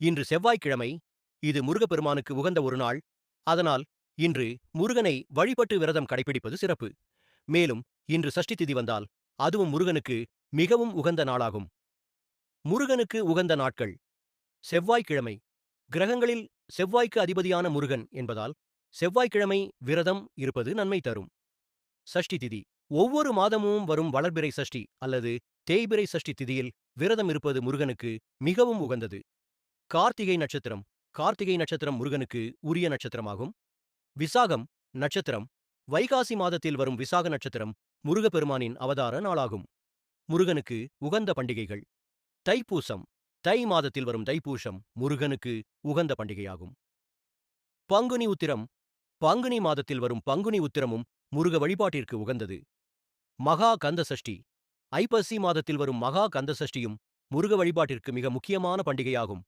இன்று செவ்வாய்க்கிழமை. இது முருகப்பெருமானுக்கு உகந்த ஒரு நாள். அதனால் இன்று முருகனை வழிபட்டு விரதம் கடைபிடிப்பது சிறப்பு. மேலும் இன்று சஷ்டி திதி வந்தால் அதுவும் முருகனுக்கு மிகவும் உகந்த நாளாகும். முருகனுக்கு உகந்த நாட்கள். செவ்வாய்க்கிழமை. கிரகங்களில் செவ்வாய்க்கு அதிபதியான முருகன் என்பதால் செவ்வாய்க்கிழமை விரதம் இருப்பது நன்மை தரும். சஷ்டி திதி. ஒவ்வொரு மாதமும் வரும் வளர்பிறை சஷ்டி அல்லது தேய்பிறை சஷ்டி திதியில் விரதம் இருப்பது முருகனுக்கு மிகவும் உகந்தது. கார்த்திகை நட்சத்திரம். கார்த்திகை நட்சத்திரம் முருகனுக்கு உரிய நட்சத்திரமாகும். விசாகம் நட்சத்திரம். வைகாசி மாதத்தில் வரும் விசாக நட்சத்திரம் முருகப்பெருமானின் அவதார நாளாகும். முருகனுக்கு உகந்த பண்டிகைகள். தைப்பூசம். தை மாதத்தில் வரும் தைப்பூசம் முருகனுக்கு உகந்த பண்டிகையாகும். பங்குனி உத்திரம். பங்குனி மாதத்தில் வரும் பங்குனி உத்திரமும் முருக வழிபாட்டிற்கு உகந்தது. மகா கந்த சஷ்டி. ஐப்பசி மாதத்தில் வரும் மகா கந்த சஷ்டியும் முருக வழிபாட்டிற்கு மிக முக்கியமான பண்டிகையாகும்.